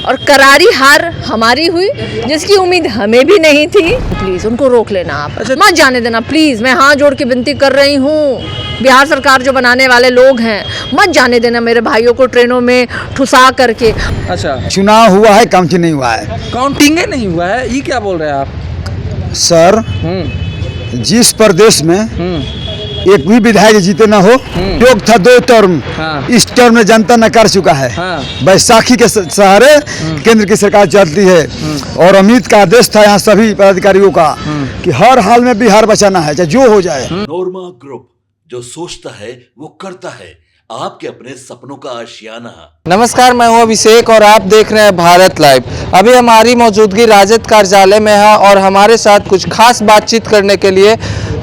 और करारी हार हमारी हुई, जिसकी उम्मीद हमें भी नहीं थी। प्लीज उनको रोक लेना आप, मत जाने देना प्लीज। मैं हाथ जोड़ के विनती कर रही हूँ, बिहार सरकार जो बनाने वाले लोग हैं, मत जाने देना मेरे भाइयों को ट्रेनों में ठुसा करके। अच्छा, चुनाव हुआ है, काउंटिंग नहीं हुआ है। काउंटिंग नहीं हुआ है, ये क्या बोल रहे हैं आप? सर, जिस प्रदेश में एक भी विधायक जीते ना हो, योग था 2 टर्म, इस टर्म में जनता नकार चुका है। बैसाखी के सहारे केंद्र की सरकार चलती है और अमित का आदेश था यहाँ सभी पदाधिकारियों का कि हर हाल में बिहार बचाना है, चाहे जो हो जाए। नोरमा ग्रुप, जो सोचता है वो करता है, आपके अपने सपनों का आशियाना। नमस्कार, मैं हूं अभिषेक और आप देख रहे हैं भारत लाइव। अभी हमारी मौजूदगी राजद कार्यालय में है और हमारे साथ कुछ खास बातचीत करने के लिए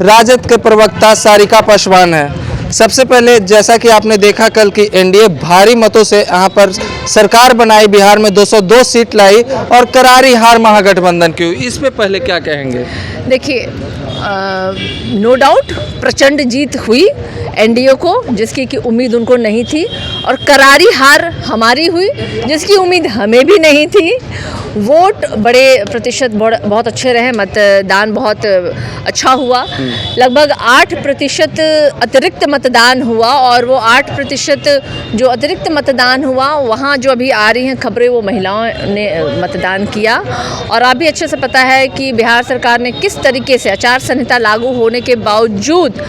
राजद के प्रवक्ता सारिका पासवान है। सबसे पहले, जैसा कि आपने देखा कल की एनडीए भारी मतों से यहाँ पर सरकार बनाई, बिहार में 202 सीट लाई और करारी हार महागठबंधन की हुई, इस पे पहले क्या कहेंगे? देखिए, नो डाउट प्रचंड जीत हुई एनडीए को, जिसकी की उम्मीद उनको नहीं थी, और करारी हार हमारी हुई, जिसकी उम्मीद हमें भी नहीं थी। वोट बड़े प्रतिशत बहुत अच्छे रहे, मतदान बहुत अच्छा हुआ, लगभग 8% अतिरिक्त मतदान हुआ, और वो 8% जो अतिरिक्त मतदान हुआ, वहाँ जो अभी आ रही हैं खबरें, वो महिलाओं ने मतदान किया। और अभी अच्छे से पता है कि बिहार सरकार ने किस तरीके से आचार संहिता लागू होने के बावजूद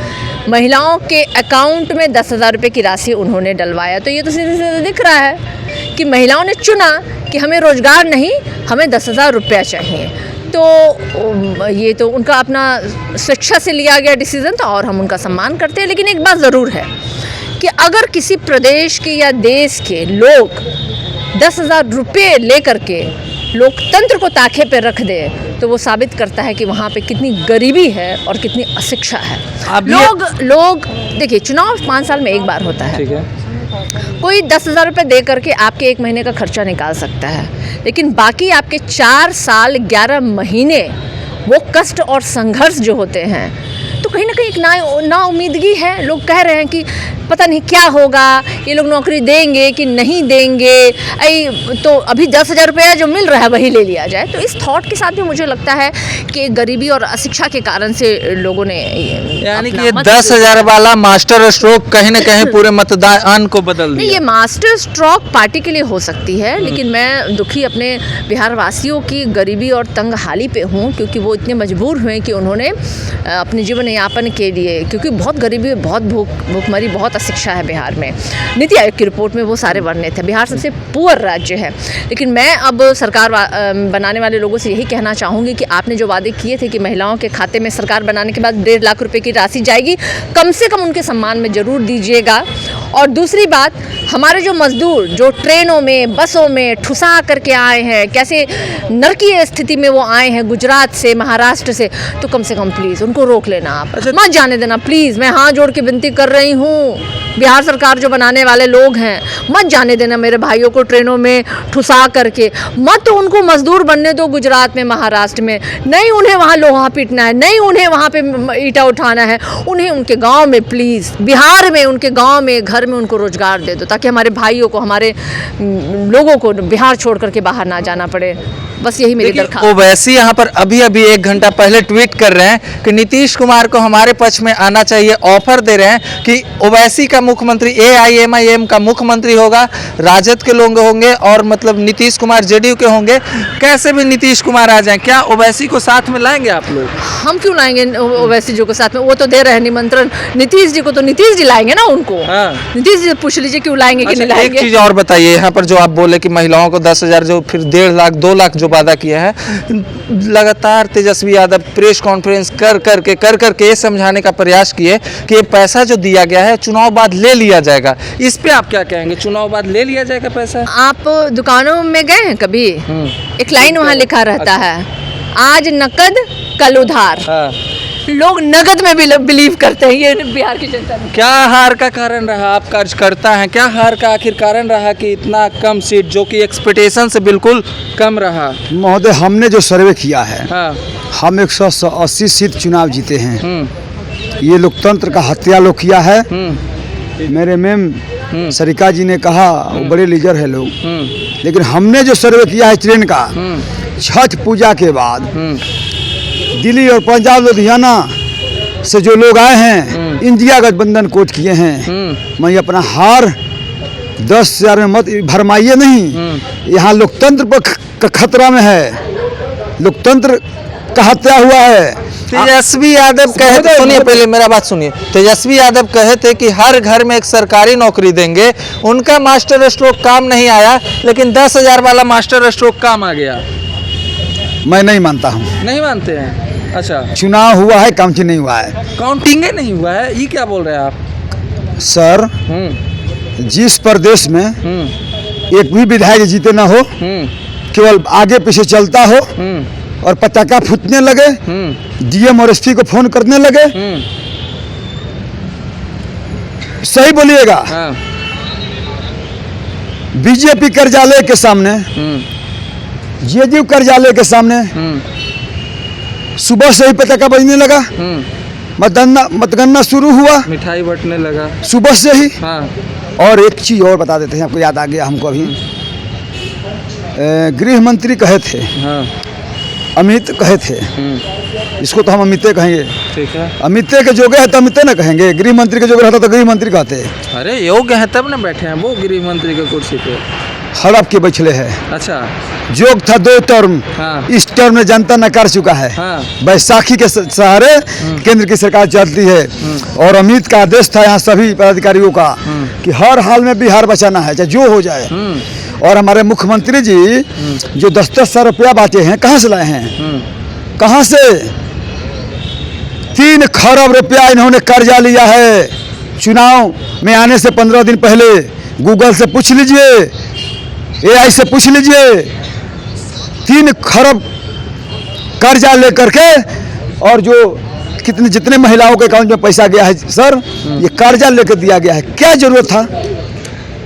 महिलाओं के अकाउंट में 10,000 रुपये की राशि उन्होंने डलवाया। तो ये तो सीधे सीधे दिख रहा है कि महिलाओं ने चुना कि हमें रोजगार नहीं, हमें 10,000 रुपया चाहिए। तो ये तो उनका अपना स्वेच्छा से लिया गया डिसीज़न था और हम उनका सम्मान करते हैं। लेकिन एक बात ज़रूर है कि अगर किसी प्रदेश के या देश के लोग 10,000 रुपये लेकर के लोकतंत्र को ताखे पे रख दे, तो वो साबित करता है कि वहाँ पे कितनी गरीबी है और कितनी अशिक्षा है। लोग देखिए, चुनाव 5 साल में एक बार होता है। ठीक है, कोई 10,000 रुपये दे करके आपके 1 महीने का खर्चा निकाल सकता है, लेकिन बाकी आपके 4 साल 11 महीने वो कष्ट और संघर्ष जो होते हैं, तो कहीं ना कहीं एक ना उम्मीदगी है। लोग कह रहे हैं कि पता नहीं क्या होगा, ये लोग नौकरी देंगे कि नहीं देंगे, तो अभी 10,000 रुपया जो मिल रहा है वही ले लिया जाए। तो इस थॉट के साथ भी मुझे लगता है कि गरीबी और अशिक्षा के कारण से लोगों ने, यानी कि ये 10,000 वाला मास्टर स्ट्रोक कहीं ना कहीं पूरे मतदान को बदल दिया। ये मास्टर स्ट्रोक पार्टी के लिए हो सकती है, लेकिन मैं दुखी अपने बिहार वासियों की गरीबी और तंग हाली पे हूँ, क्योंकि वो इतने मजबूर हुए कि उन्होंने अपने जीवन यापन के लिए, क्योंकि बहुत गरीबी, बहुत भूखमरी, बहुत अशिक्षा है बिहार में। नीति आयोग की रिपोर्ट में वो सारे वर्णित है। बिहार सबसे पुअर राज्य है। लेकिन मैं अब सरकार बनाने वाले लोगों से यही कहना चाहूँगी कि आपने जो वादे किए थे कि महिलाओं के खाते में सरकार बनाने के बाद 1.5 लाख रुपए की राशि जाएगी, कम से कम उनके सम्मान में ज़रूर दीजिएगा। और दूसरी बात, हमारे जो मजदूर जो ट्रेनों में, बसों में ठुसा करके आए हैं, कैसे नरकीय स्थिति में वो आए हैं गुजरात से, महाराष्ट्र से, तो कम से कम प्लीज़ उनको रोक लेना आप, मत जाने देना प्लीज़। मैं हाथ जोड़ के विनती कर रही हूँ, बिहार सरकार जो बनाने वाले लोग हैं, मत जाने देना मेरे भाइयों को ट्रेनों में ठुसा करके। मत उनको मजदूर बनने दो गुजरात में, महाराष्ट्र में। नहीं उन्हें वहाँ लोहा पीटना है, नहीं उन्हें वहाँ पे ईंटा उठाना है, उन्हें उनके गांव में, प्लीज़ बिहार में, उनके गांव में, घर में उनको रोजगार दे दो, ताकि हमारे भाइयों को, हमारे लोगों को बिहार छोड़ करके बाहर ना जाना पड़े। बस यही मेरी दरख्वास्त। ओवैसी यहाँ पर अभी 1 घंटा पहले ट्वीट कर रहे हैं कि नीतीश कुमार को हमारे पक्ष में आना चाहिए, ऑफर दे रहे हैं कि ओवैसी का मुख्यमंत्री, AIMIM का मुख्यमंत्री होगा, राजद के लोग होंगे और मतलब नीतीश कुमार JDU के होंगे। कैसे भी नीतीश कुमार आ जाएं, क्या ओवैसी को साथ में लाएंगे आप लोग? हम क्यों लाएंगे ओवैसी जी को साथ में? वो तो दे रहे हैं निमंत्रण नीतीश जी को, तो नीतीश जी लाएंगे ना उनको। नीतीश जी पूछ लीजिए क्यों लाएंगे कि नहीं लाएंगे। एक चीज और बताइए, यहाँ पर जो आप बोले कि महिलाओं को 10,000, जो फिर 1.5 लाख 2 लाख जो वादा किया है, लगातार तेजस्वी यादव प्रेस कॉन्फ्रेंस कर करके ये समझाने का प्रयास किए कि ये पैसा जो दिया गया है चुनाव बाद ले लिया जाएगा। इस पे आप क्या कहेंगे? चुनाव बाद ले लिया जाएगा पैसा? आप दुकानों में गए हैं कभी? एक लाइन वहाँ लिखा रहता है, आज नकद कल उधार। लोग नगद में भी बिलीव करते हैं। ये बिहार की जनता ने क्या हार का कारण रहा? आप कार्यकर्ता हैं, क्या हार का आखिर कारण रहा कि इतना कम सीट, जो कि एक्सपेक्टेशन से बिल्कुल कम रहा? महोदय, हमने जो सर्वे किया है, हम 180 सीट चुनाव जीते हैं। ये लोकतंत्र का हत्या लोग किया है। मेरे मैम सरिका जी ने कहा, वो बड़े लीडर है लोग, लेकिन हमने जो सर्वे किया है ट्रेन का, छठ पूजा के बाद दिल्ली और पंजाब लुधियाना से जो लोग आए हैं, इंडिया गठबंधन कोट किए हैं। मैं अपना हार 10,000 में मत भरमाइए नहीं। यहाँ लोकतंत्र पर खतरा में है, लोकतंत्र का हत्या हुआ है। तेजस्वी यादव कहे थे, सुनिए पहले मेरा बात सुनिए। तेजस्वी यादव कहे थे कि हर घर में एक सरकारी नौकरी देंगे। उनका मास्टर स्ट्रोक काम नहीं आया, लेकिन 10,000 वाला मास्टर स्ट्रोक काम आ गया। मैं नहीं मानता हूँ। नहीं मानते हैं? अच्छा, चुनाव हुआ है, काउंटिंग नहीं हुआ है। काउंटिंग नहीं हुआ है, ये क्या बोल रहे हैं आप? सर, जिस प्रदेश में एक भी विधायक जीते ना हो, केवल आगे पीछे चलता हो और पटाखा फूटने लगे, डीएम और एसपी को फोन करने लगे, सही बोलिएगा। बीजेपी कार्यालय के सामने, जेडीयू कार्यालय के सामने सुबह से ही पटाखा बजने लगा, मतगणना शुरू हुआ, मिठाई बंटने लगा सुबह से ही। हाँ। और एक चीज और बता देते हैं, आपको याद आ गया हमको अभी। गृह मंत्री कहे थे, हाँ। अमित कहे थे, इसको तो हम अमिते कहेंगे। ठीक है। अमिते के जोगे है तो अमिते ना कहेंगे, गृह मंत्री के जोगे रहता तो गृह मंत्री कहते। अरे योग्य है तब ना बैठे हैं वो गृह मंत्री के कुर्सी पे। हड़प के बैठले है। अच्छा, जोग था 2 टर्म, हाँ। इस टर्म में जनता नकार चुका है। हाँ। बैसाखी के सहारे केंद्र की सरकार चलती है, और अमित का आदेश था यहाँ सभी पदाधिकारियों का कि हर हाल में बिहार बचाना है, चाहे जो हो जाए। और हमारे मुख्यमंत्री जी जो 10-10 रुपया बांटे हैं, कहाँ से लाए हैं? कहाँ से? 3 खरब रुपया इन्होंने कर्जा लिया है। चुनाव में आने से 15 दिन पहले गूगल से पूछ लीजिए, AI से पूछ लीजिए, 3 खरब कर्जा लेकर के, और जो जितने महिलाओं के अकाउंट में पैसा गया है सर, ये कर्जा लेकर दिया गया है। क्या जरूरत था?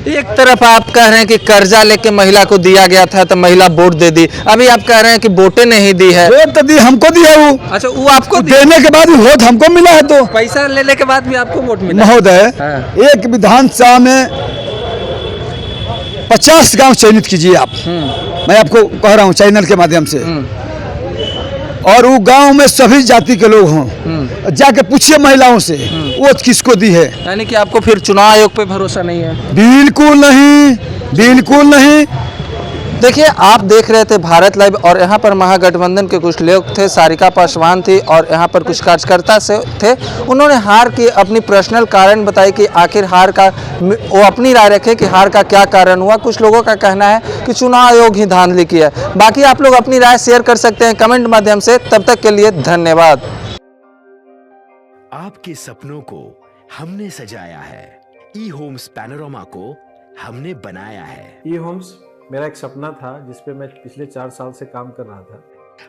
एक तरफ आप कह रहे हैं कि कर्जा लेके महिला को दिया गया था तो महिला वोट दे दी, अभी आप कह रहे हैं कि वोटें नहीं दी है। वोट तो दी, हमको दी है वो। अच्छा, वो आपको देने के बाद भी वोट हमको मिला है, तो पैसा लेने के बाद भी आपको वोट मिला? महोदय, हाँ। एक विधानसभा में 50 गांव चयनित कीजिए आप, मैं आपको कह रहा हूँ चैनल के माध्यम से, और वो गांव में सभी जाति के लोग हों, जाके पूछिए महिलाओं से वोट किसको दी है। यानी कि आपको फिर चुनाव आयोग पे भरोसा नहीं है? बिल्कुल नहीं, बिल्कुल नहीं। देखिए, आप देख रहे थे भारत लाइव, और यहाँ पर महागठबंधन के कुछ लोग थे, सारिका पासवान थी, और यहाँ पर कुछ कार्यकर्ता से थे। उन्होंने हार की अपनी पर्सनल कारण बताई कि आखिर हार का, वो अपनी राय रखे कि हार का क्या कारण हुआ। कुछ लोगों का कहना है कि चुनाव आयोग ही धांधली किया है। बाकी आप लोग अपनी राय शेयर कर सकते हैं कमेंट माध्यम से। तब तक के लिए धन्यवाद। आपके सपनों को हमने सजाया है, ई होम्स पैनोरमा को हमने बनाया है। ई होम्स मेरा एक सपना था जिस पे मैं पिछले 4 साल से काम कर रहा था।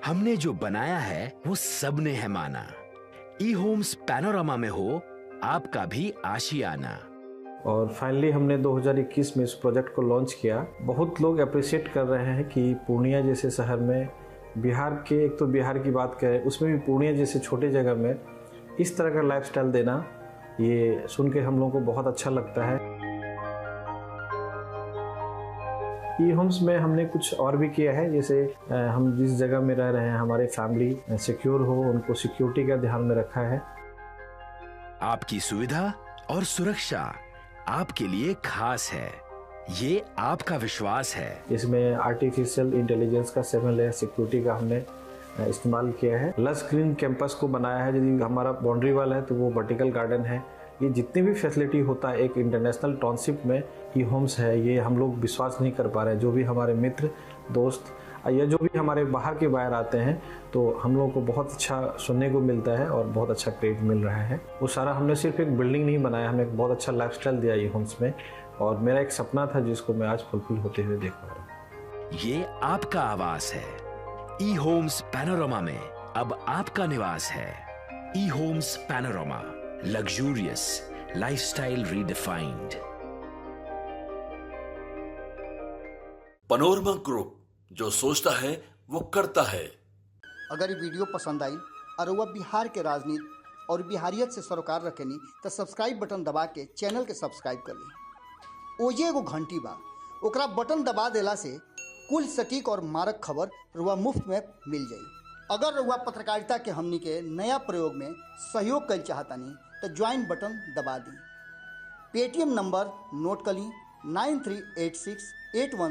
हमने जो बनाया है वो सबने है माना। ई होम्स पैनोरमा में हो आपका भी आशियाना। और फाइनली हमने 2021 में इस प्रोजेक्ट को लॉन्च किया। बहुत लोग अप्रिशिएट कर रहे हैं कि पूर्णिया जैसे शहर में, बिहार के, एक तो बिहार की बात करें उसमें भी पूर्णिया जैसे छोटे जगह में इस तरह का लाइफस्टाइल देना, ये सुन के हम लोगों को बहुत अच्छा लगता है। ई होम्स में हमने कुछ और भी किया है, जैसे हम जिस जगह में रह रहे हैं हमारे फैमिली सिक्योर हो, उनको सिक्योरिटी का ध्यान में रखा है। आपकी सुविधा और सुरक्षा आपके लिए खास है, ये आपका विश्वास है। इसमें आर्टिफिशियल इंटेलिजेंस का 7 लेयर सिक्योरिटी का हमने इस्तेमाल किया है। लस ग्रीन कैंपस को बनाया है। यदि हमारा बाउंड्री वाल है तो वो वर्टिकल गार्डन है। ये जितनी भी फैसिलिटी होता है एक इंटरनेशनल टाउनशिप में, ई होम्स है, ये हम लोग विश्वास नहीं कर पा रहे हैं। जो भी हमारे मित्र, दोस्त या जो भी हमारे बाहर के बाहर आते हैं, तो हम लोगों को बहुत अच्छा सुनने को मिलता है और बहुत अच्छा क्रेडिट मिल रहा है। वो सारा हमने सिर्फ एक बिल्डिंग नहीं बनाया, हमें एक बहुत अच्छा लाइफस्टाइल दिया ई होम्स में, और मेरा एक सपना था जिसको मैं आज फुलफिल होते हुए देख पा रहा हूँ। ये आपका आवास है। ई होम्स पैनोरमा में अब आपका निवास है। E homes Panorama, luxurious lifestyle redefined. Panorama group, जो सोचता है वो करता है। अगर ये वीडियो पसंद आई और वह बिहार के राजनीति और बिहारियत से सरोकार रखेनी तो सब्सक्राइब बटन दबा के चैनल के सब्सक्राइब कर ली। ओजे एगो घंटी बा, ओकरा बटन दबा देला से कुल सटीक और मारक खबर रुआ मुफ्त में मिल जाई। अगर रुआ पत्रकारिता के हमनी के नया प्रयोग में सहयोग कर चाहतानी तो ज्वाइन बटन दबा दी। पेटीएम नंबर नोट कर ली 938681